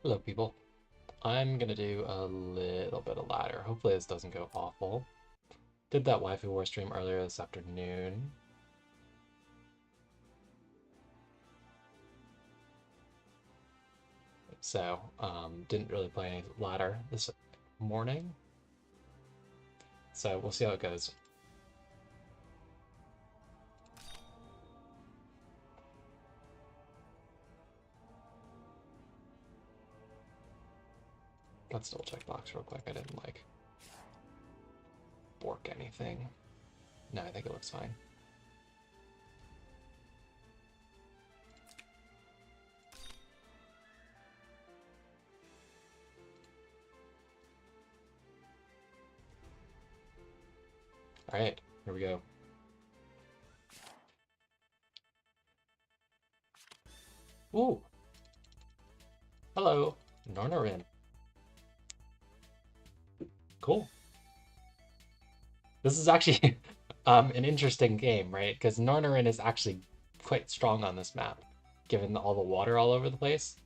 Hello, people. I'm gonna do a little bit of ladder. Hopefully this doesn't go awful. Did that Waifu War stream earlier this afternoon. So, didn't really play any ladder this morning. So we'll see how it goes. Let's double check box real quick. I didn't bork anything. No, I think it looks fine. All right, here we go. Ooh. Hello, Nornarin. Cool. This is actually an interesting game, right? Because Nornarin is actually quite strong on this map, given all the water all over the place.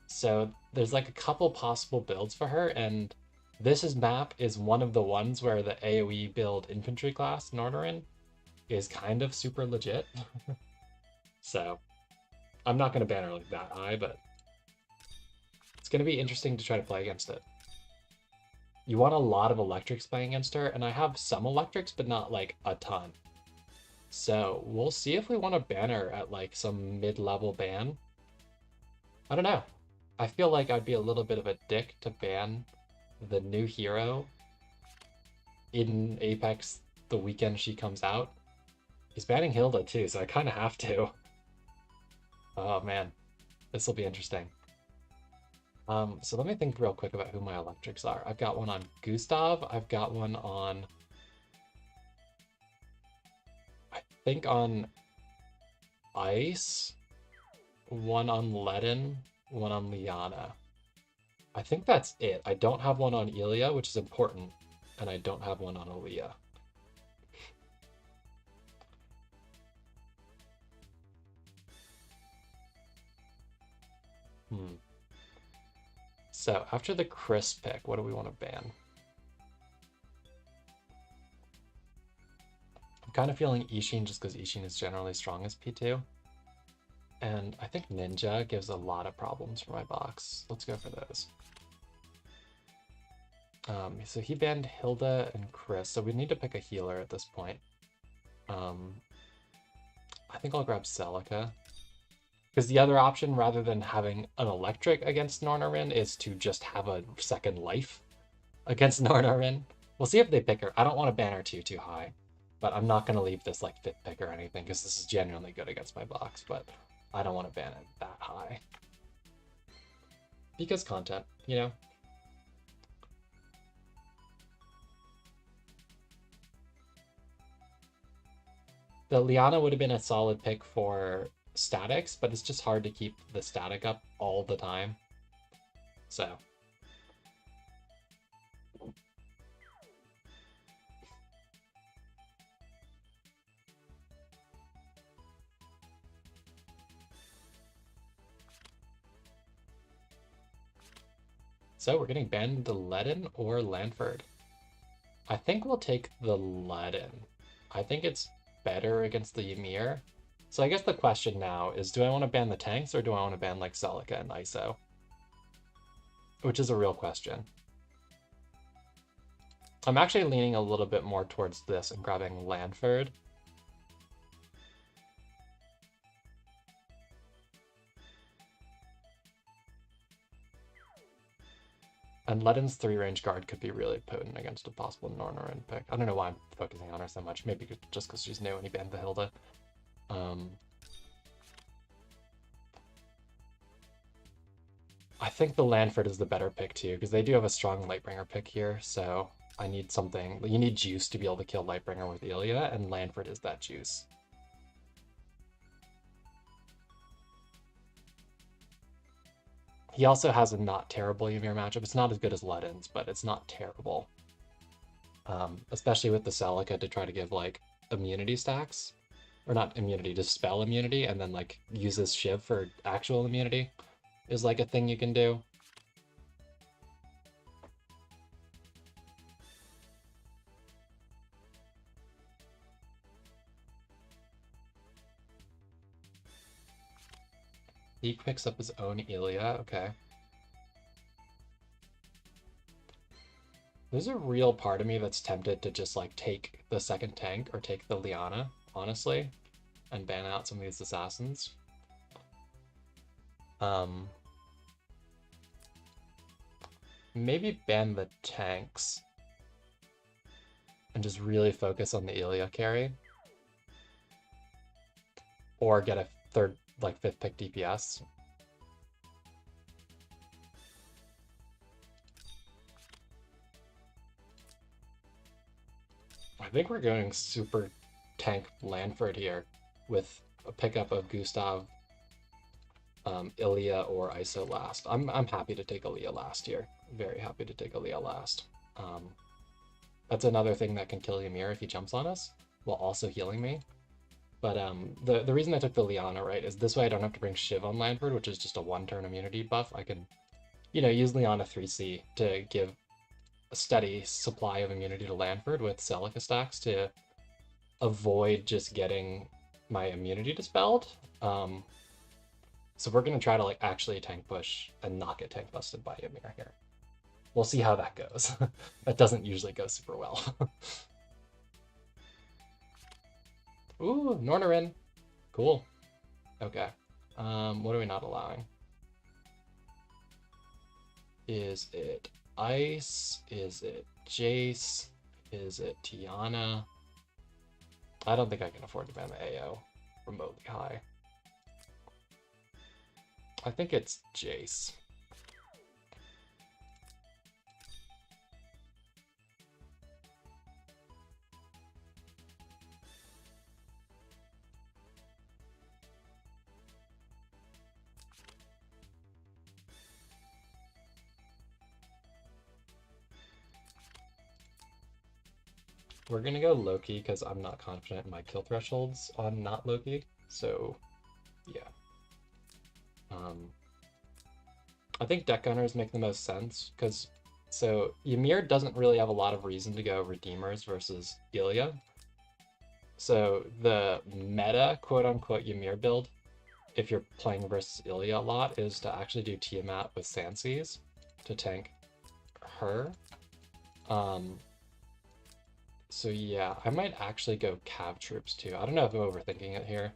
So there's like a couple possible builds for her, and this map is one of the ones where the AoE build infantry class Nornarin is kind of super legit. So I'm not going to ban her like that high, but it's going to be interesting to try to play against it. You want a lot of electrics playing against her, and I have some electrics, but not like a ton. So we'll see if we want to ban her at like some mid-level ban. I don't know. I feel like I'd be a little bit of a dick to ban the new hero in Apex the weekend she comes out. He's banning Hilda too, so I kind of have to. Oh man, this will be interesting. So let me think real quick about who my electrics are. I've got one on Gustav. I've got one on, I think on Ice, one on Ledin, one on Liana. I think that's it. I don't have one on Ilya, which is important, and I don't have one on Aaliyah. So after the Chris pick, what do we want to ban? I'm kind of feeling Ishin just because Ishin is generally strong as P2. And I think Ninja gives a lot of problems for my box. Let's go for those. So he banned Hilda and Chris, so we need to pick a healer at this point. I think I'll grab Celica. Because the other option, rather than having an electric against Nornarin, is to just have a second life against Nornarin. We'll see if they pick her. I don't want to ban her too high, but I'm not going to leave this like fifth pick or anything, because this is genuinely good against my box, but I don't want to ban it that high. Because content, you know? The Liana would have been a solid pick for statics, but it's just hard to keep the static up all the time. So we're getting banned the Ledin or Lanford. I think we'll take the Ledin. I think it's better against the Ymir. So I guess the question now is, do I want to ban the tanks or do I want to ban like Celica and ISO? Which is a real question. I'm actually leaning a little bit more towards this and grabbing Lanford. And Ledin's 3-range guard could be really potent against a possible Nornarin pick. I don't know why I'm focusing on her so much. Maybe just because she's new and he banned the Hilda. I think the Lanford is the better pick too, because they do have a strong Lightbringer pick here, so I need something. You need juice to be able to kill Lightbringer with Ilya, and Lanford is that juice. He also has a not terrible Ymir matchup. It's not as good as Ledin's, but it's not terrible. Especially with the Celica to try to give like immunity stacks. Or not immunity, just spell immunity, and then like use this Shiv for actual immunity is like a thing you can do. He picks up his own Ilya, okay. There's a real part of me that's tempted to just like take the second tank or take the Liana, honestly, and ban out some of these assassins. Maybe ban the tanks and just really focus on the Ilya carry. Or get a third, like fifth pick DPS. I think we're going super tank Lanford here with a pickup of Gustav, Ilya, or ISO last. I'm happy to take Ilya last here. Very happy to take Ilya last. That's another thing that can kill Ymir if he jumps on us, while also healing me. But the reason I took the Liana, right, is this way I don't have to bring Shiv on Lanford, which is just a one-turn immunity buff. I can, use Liana 3C to give a steady supply of immunity to Lanford with Celica stacks to avoid just getting my immunity dispelled. So we're going to try to like actually tank push and not get tank busted by Ymir here. We'll see how that goes. That doesn't usually go super well. Ooh, Nornarin. Cool. Okay. What are we not allowing? Is it Ice? Is it Jace? Is it Tiana? I don't think I can afford to ban the AO remotely high. I think it's Jace. We're gonna go Loki because I'm not confident in my kill thresholds on not Loki. So, yeah. I think deck gunners make the most sense because Ymir doesn't really have a lot of reason to go Redeemers versus Ilya. So the meta quote unquote Ymir build, if you're playing versus Ilya a lot, is to actually do Tiamat with Sanseas to tank her. So yeah, I might actually go Cav troops too. I don't know if I'm overthinking it here.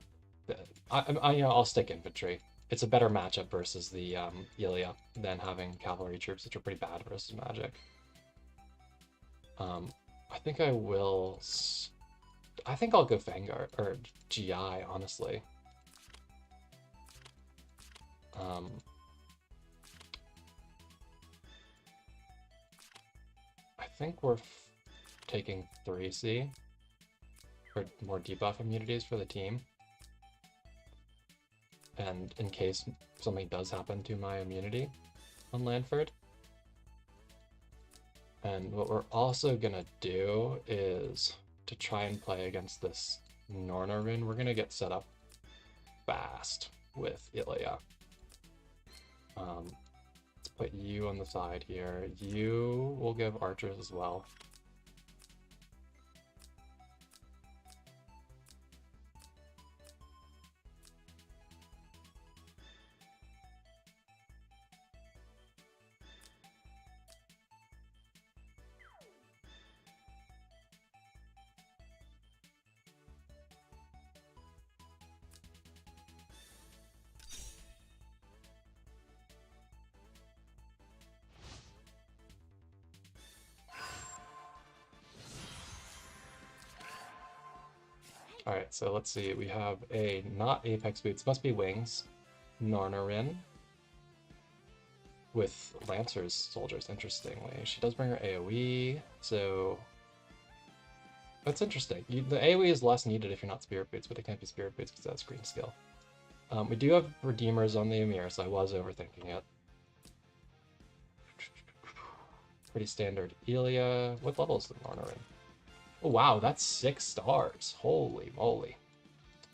I'll stick infantry. It's a better matchup versus the Ilya than having cavalry troops, which are pretty bad versus magic. I think I will. I think I'll go Vanguard or GI, honestly. I think we're taking 3C for more debuff immunities for the team. And in case something does happen to my immunity on Lanford. And what we're also gonna do is to try and play against this Nornarin, we're gonna get set up fast with Ilya. Let's put you on the side here. You will give archers as well. Alright, so let's see. We have a not Apex Boots, must be Wings, Nornarin with Lancer's soldiers, interestingly. She does bring her AoE, so that's interesting. The AoE is less needed if you're not Spirit Boots, but it can't be Spirit Boots because that's green skill. We do have Redeemers on the Ymir, so I was overthinking it. Pretty standard Ilya. What level is the Nornarin? Oh, wow, that's 6 stars. Holy moly.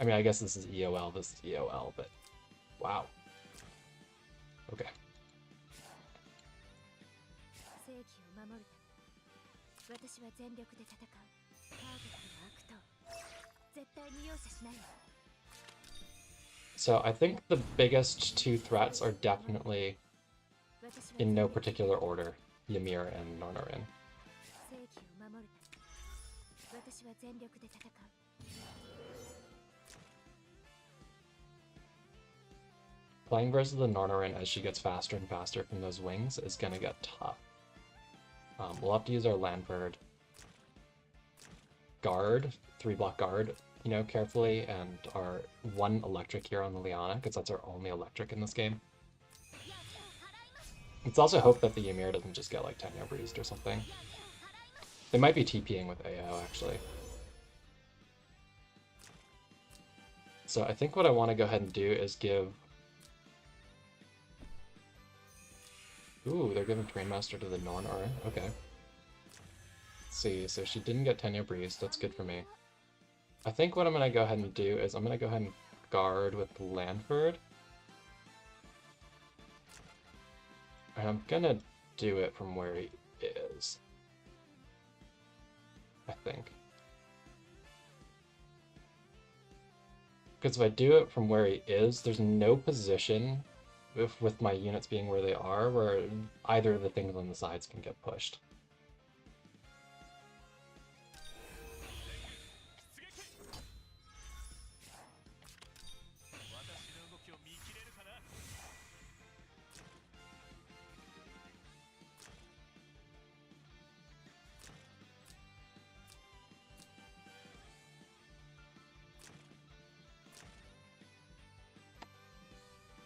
I mean, I guess this is EOL, this is EOL, but wow. Okay. So I think the biggest two threats are definitely, in no particular order, Ymir and Nornorin. Playing versus the Nornorin as she gets faster and faster from those wings is gonna get tough. We'll have to use our Lanford guard, 3-block guard, you know, carefully, and our 1 electric here on the Liana, because that's our only electric in this game. Let's also hope that the Ymir doesn't just get like Tenyo Breezed or something. They might be TPing with AO actually. So I think what I want to go ahead and do is give... Ooh, they're giving Trainmaster to the Nornorin. Okay. Let's see, so she didn't get Tenyo Breeze. That's good for me. I think what I'm going to go ahead and do is I'm going to go ahead and guard with Lanford. And I'm going to do it from where he is. I think. Because if I do it from where he is, there's no position with my units being where they are where either of the things on the sides can get pushed.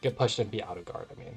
Get pushed and be out of guard, I mean.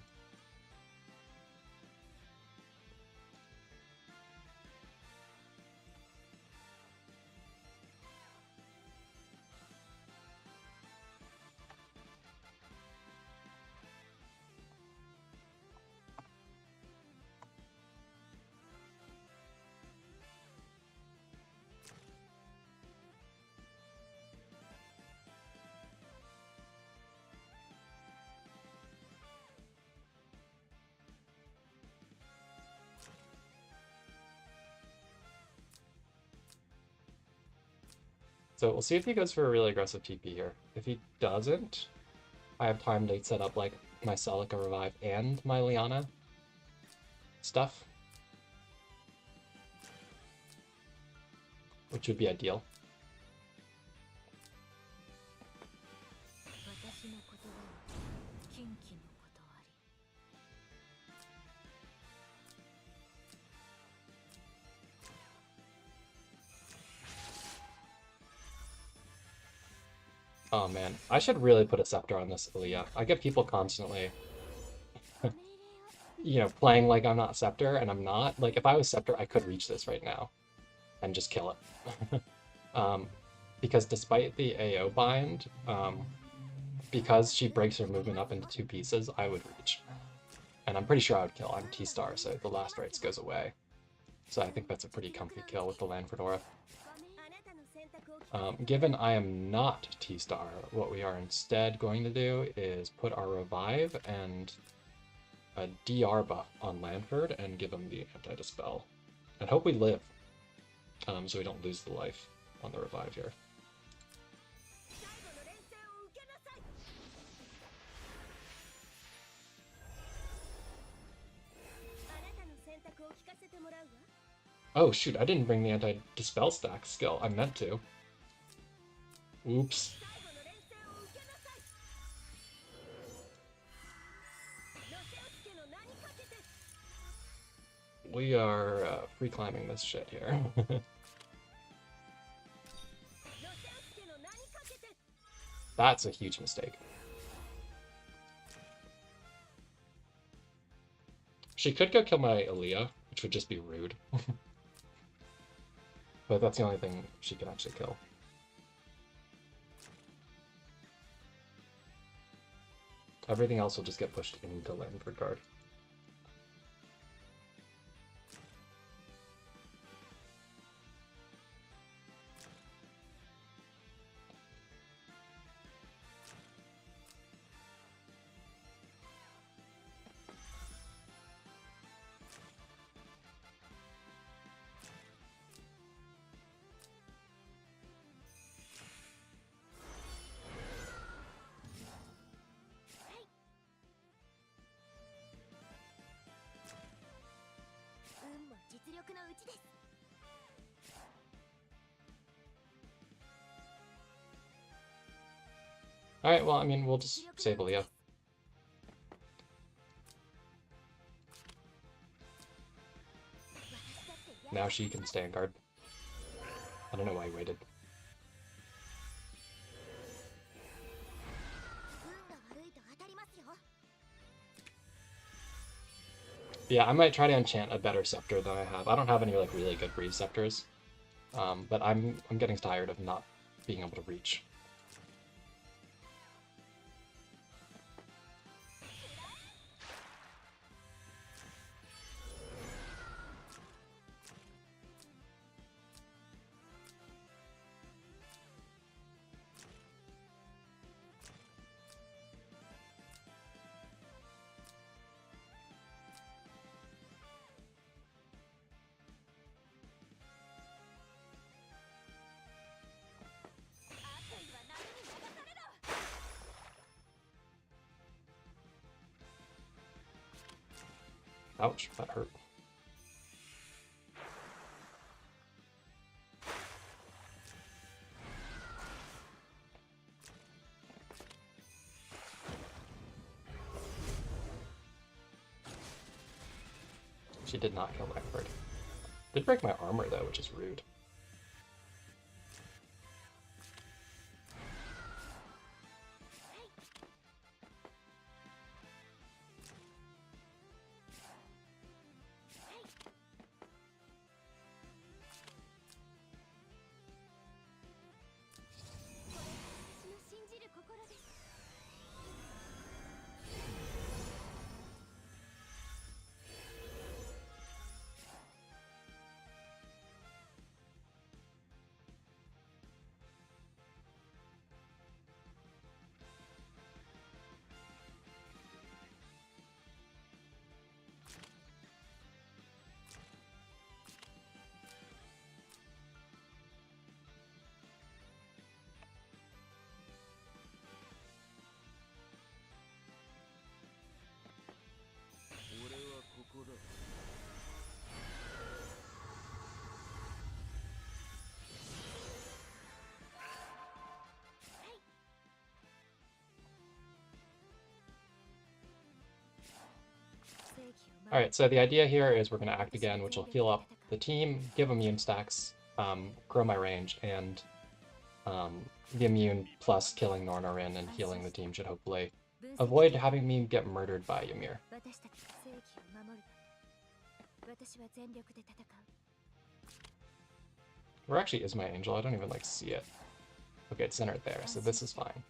So we'll see if he goes for a really aggressive TP here. If he doesn't, I have time to set up like my Celica Revive and my Liana stuff, which would be ideal. Oh man, I should really put a Scepter on this Aaliyah. I get people constantly, you know, playing like I'm not Scepter, and I'm not. Like, if I was Scepter, I could reach this right now and just kill it. Because despite the AO bind, because she breaks her movement up into 2 pieces, I would reach. And I'm pretty sure I would kill. I'm T-Star, so the last rights goes away. So I think that's a pretty comfy kill with the Lanford Aura. Given I am not T-Star, what we are instead going to do is put our Revive and a DR buff on Lanford and give him the Anti-Dispel. And hope we live, so we don't lose the life on the Revive here. Oh shoot, I didn't bring the Anti-Dispel stack skill. I meant to. Oops. We are free climbing this shit here. That's a huge mistake. She could go kill my Aaliyah, which would just be rude. But that's the only thing she can actually kill. Everything else will just get pushed into Lanford guard. Alright, well, I mean, we'll just save Aaliyah. Now she can stay in guard. I don't know why he waited. Yeah, I might try to enchant a better scepter than I have. I don't have any like really good breeze scepters, but I'm getting tired of not being able to reach. Ouch, that hurt. She did not kill Langford. Did break my armor though, which is rude. Alright, so the idea here is we're going to act again, which will heal up the team, give immune stacks, grow my range, and the immune plus killing Nornorin and healing the team should hopefully avoid having me get murdered by Ymir. Where actually is my angel? I don't even like see it. Okay, it's centered there, so this is fine.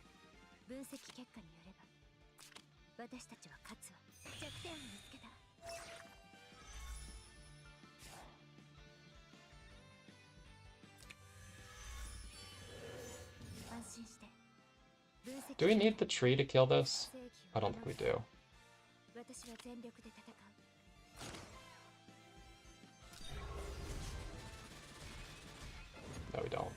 Do we need the tree to kill this? I don't think we do. No, we don't.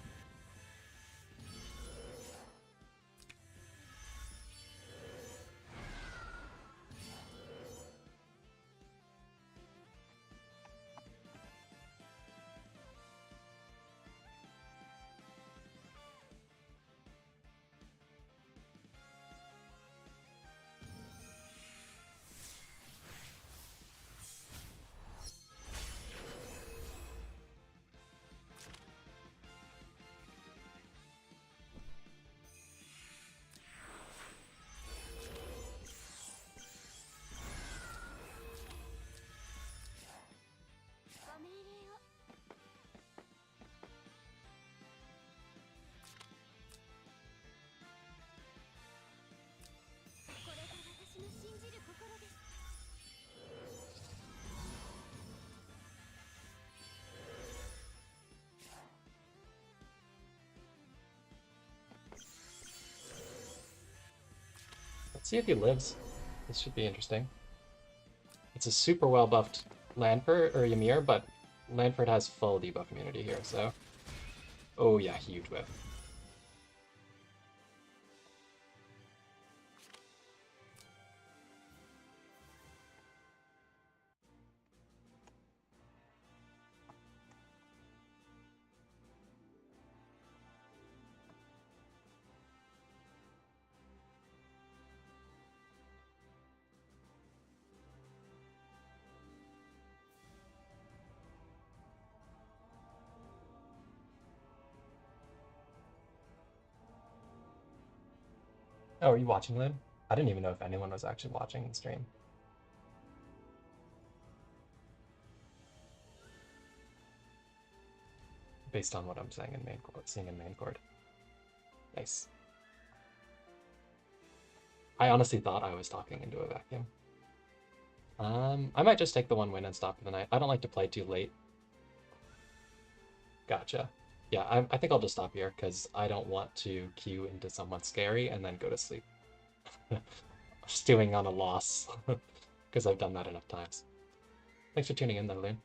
Let's see if he lives. This should be interesting. It's a super well buffed Lanford or Ymir, but Lanford has full debuff immunity here, so. Oh yeah, huge whiff. Oh, are you watching, Lynn? I didn't even know if anyone was actually watching the stream based on what I'm saying in main court, seeing in main court. Nice. I honestly thought I was talking into a vacuum. I might just take the 1 win and stop for the night. I don't like to play too late. Gotcha. Yeah, I think I'll just stop here because I don't want to queue into someone scary and then go to sleep. Stewing on a loss because I've done that enough times. Thanks for tuning in, though, Loon.